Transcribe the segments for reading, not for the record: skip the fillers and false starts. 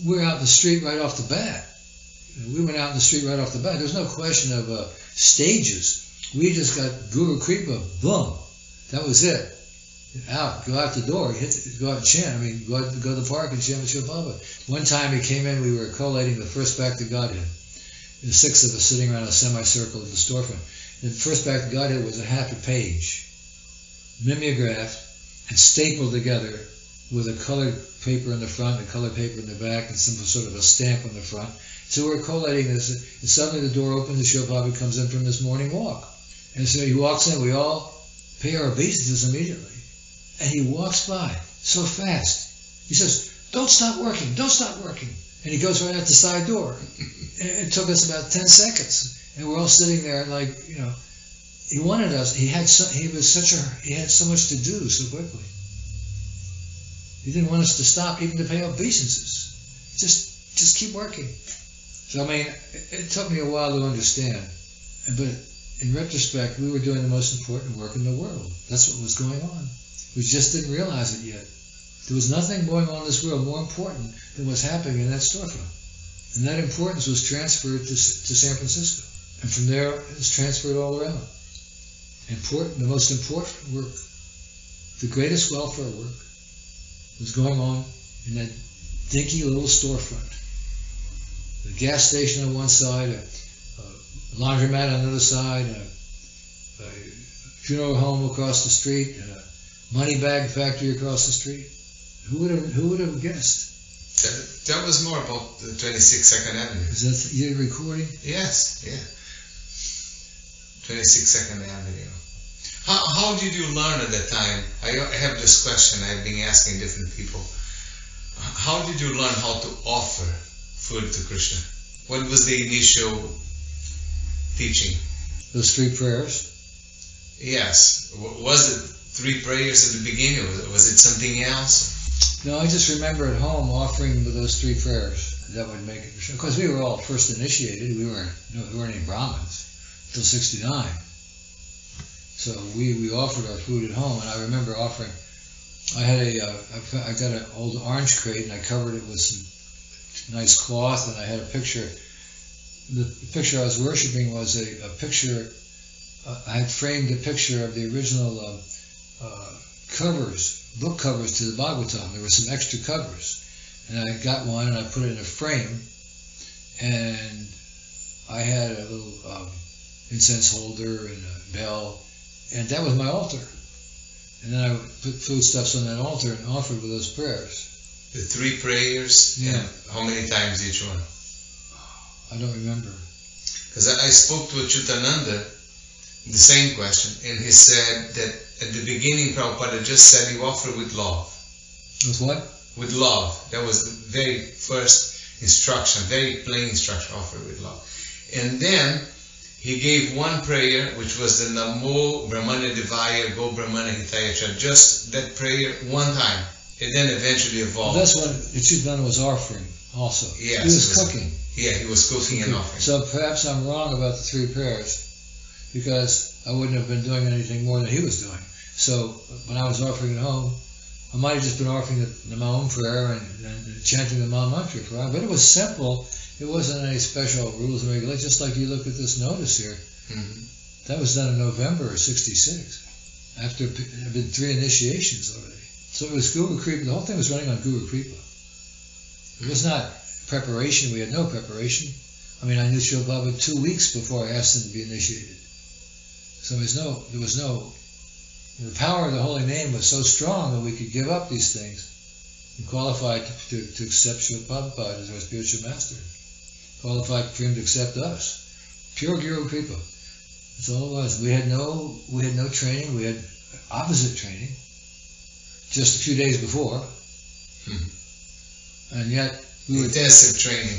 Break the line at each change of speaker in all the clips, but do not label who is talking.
we're out in the street right off the bat. We went out in the street right off the bat. There's no question of stages. We just got Guru Kripa, boom. That was it. Go out the door, go out and chant. I mean, go to the park and chant with Srila Prabhupada. One time he came in, we were collating the first Back to Godhead. The 6 of us sitting around a semicircle in the storefront. The first Back to Godhead was a half a page, mimeographed and stapled together with a colored paper in the front, a colored paper in the back, and some sort of a stamp on the front. So we're collating this, and suddenly the door opens, and Srila Prabhupada comes in from this morning walk. And so he walks in, we all pay our obeisances immediately. And he walks by so fast. He says, don't stop working, don't stop working. And he goes right out the side door. And it took us about 10 seconds. And we're all sitting there like, he wanted us, he had so much to do so quickly. He didn't want us to stop even to pay obeisances. Just keep working. So, I mean, it took me a while to understand. But in retrospect, we were doing the most important work in the world. That's what was going on. We just didn't realize it yet. There was nothing going on in this world more important than what's happening in that storefront. And that importance was transferred to San Francisco. And from there, it's transferred all around. The most important work, the greatest welfare work, was going on in that dinky little storefront. The gas station on one side, a laundromat on the other side, a funeral home across the street, and a money bag factory across the street. Who would have guessed?
That was more about the 26 Second Avenue.
Is that your recording?
Yes, yeah. 26 Second Avenue. How did you learn at that time? I have this question I've been asking different people. How did you learn how to offer food to Krishna? What was the initial teaching?
Those 3 prayers?
Yes. Was it 3 prayers at the beginning, or was it something else?
No, I just remember at home offering those 3 prayers. That would make it. Because we were all first initiated. We weren't any Brahmins until 69. So we offered our food at home, and I remember offering. I got an old orange crate, and I covered it with some nice cloth, and I had a picture. The picture I was worshiping was a picture. I had framed a picture of the original book covers to the Bhagavatam. There were some extra covers, and I got one and I put it in a frame, and I had a little incense holder and a bell, and that was my altar. And then I would put foodstuffs on that altar and offer with those prayers.
The 3 prayers?
Yeah.
How many times each one?
I don't remember.
Because I spoke to Achyutananda, the same question, and he said that at the beginning Prabhupada just said you offer with love.
With what?
With love. That was the very first instruction, very plain instruction, offer with love. And then he gave one prayer, which was the Namo Brahmana Devaya Go Brahmana Hitaya Cha, just that prayer one time. It then eventually evolved.
Well, that's what Achyutananda was offering also.
Yes,
he was cooking.
Yeah, he was cooking and offering.
So perhaps I'm wrong about the 3 prayers, because I wouldn't have been doing anything more than he was doing. So when I was offering at home, I might have just been offering my own prayer and chanting the Maha Mantra for it. But it was simple. It wasn't any special rules and regulations, just like you look at this notice here. Mm-hmm. That was done in November of 66, after there had been 3 initiations already. So it was Guru Kripa. The whole thing was running on Guru Kripa. It was not preparation. We had no preparation. I mean, I knew Srila Prabhupada 2 weeks before I asked him to be initiated. So there was no, the power of the holy name was so strong that we could give up these things and qualified to accept Srila Prabhupada as our spiritual master. Qualified for him to accept us. Pure Guru Kripa. That's all it was. We had no training. We had opposite training just a few days before. And yet we were
intensive training.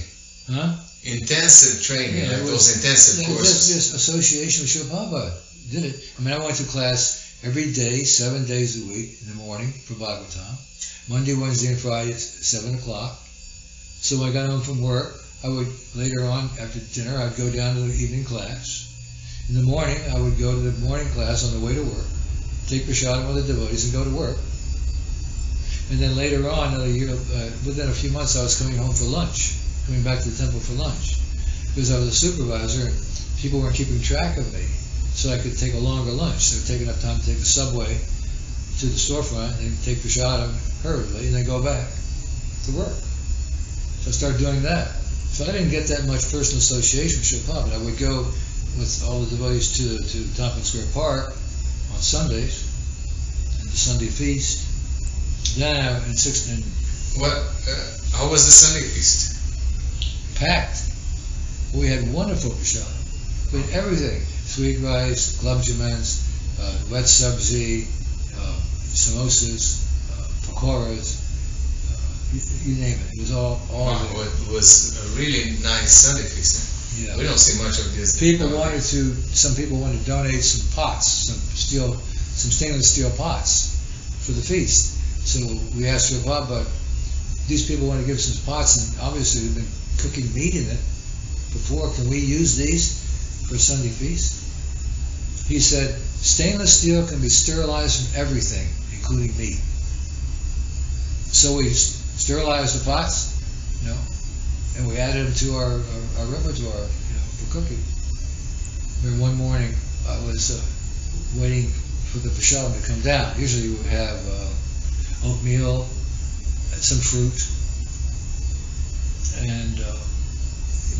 Huh?
Intensive training.
Yeah,
those intensive courses.
Just association with Srila Prabhupada did it. I mean, I went to class every day, 7 days a week in the morning for Bhagavatam. Monday, Wednesday, and Friday at 7 o'clock. So when I got home from work, I would, later on, after dinner, I'd go down to the evening class. In the morning, I would go to the morning class on the way to work, take prasadam with the devotees, and go to work. And then later on, another year, within a few months, I was coming home for lunch, coming back to the temple for lunch, because I was a supervisor and people weren't keeping track of me, so I could take a longer lunch. They would take enough time to take the subway to the storefront and take prasadam hurriedly and then go back to work. So I started doing that. So I didn't get that much personal association with Srila Prabhupada. I would go with all the devotees to Tompkins Square Park on Sundays and the Sunday feast. Then how
was the Sunday feast?
Packed. We had wonderful prasadam. We had everything: sweet rice, gulab jamans, wet sabzi, samosas, pakoras. You name it. It was all there.
It was a really nice Sunday feast.
Yeah.
We don't see much of this.
Some people wanted to donate some pots, some stainless steel pots for the feast. So we asked Prabhupada, these people want to give us some pots, and obviously they've been cooking meat in it before. Can we use these for a Sunday feast? He said, stainless steel can be sterilized from everything, including meat. So we sterilized the pots, and we added them to our repertoire, for cooking. Remember one morning I was waiting for the prasadam to come down. Usually we would have oatmeal, some fruit, and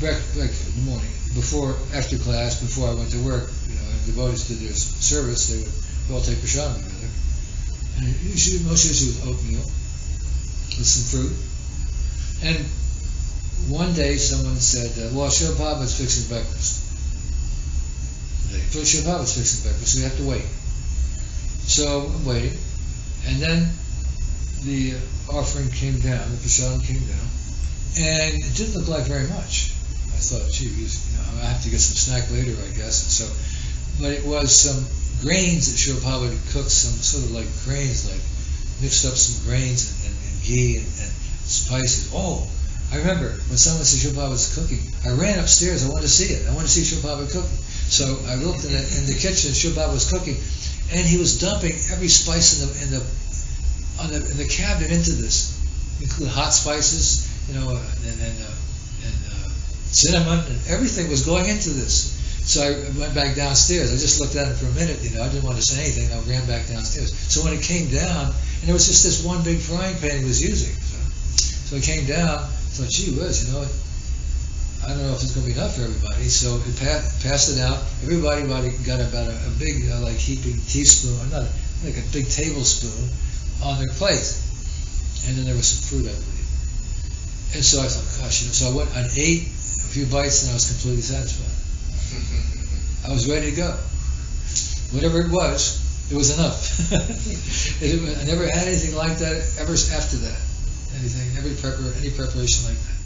breakfast in the morning. After class, before I went to work, the devotees did their service, they would all take prasadam together. And most usually with oatmeal, with some fruit. And one day someone said, well, Srila Prabhupada's fixing breakfast. Srila Prabhupada's fixing breakfast, so we have to wait. So I'm waiting. And then the offering came down, the prasadam came down, and it didn't look like very much. I thought, gee, I have to get some snack later, I guess. But it was some grains that Srila Prabhupada cooked, some sort of like grains, like mixed up some grains and ghee and spices. Oh, I remember when someone said Srila Prabhupada was cooking, I ran upstairs. I wanted to see it. I wanted to see Srila Prabhupada cooking. So I looked in the kitchen. Srila Prabhupada was cooking, and he was dumping every spice in the cabinet into this, including hot spices, and cinnamon, and everything was going into this. So I went back downstairs. I just looked at it for a minute. I didn't want to say anything. I ran back downstairs. So when it came down, and it was just this one big frying pan he was using. So it came down. I thought, gee whiz, I don't know if it's going to be enough for everybody. So it passed it out. Everybody got about a big, heaping teaspoon, not like a big tablespoon on their plate. And then there was some fruit, I believe. And so I thought, gosh, so I went and ate a few bites, and I was completely satisfied. I was ready to go. Whatever it was enough. I never had anything like that ever after that. Any preparation like that.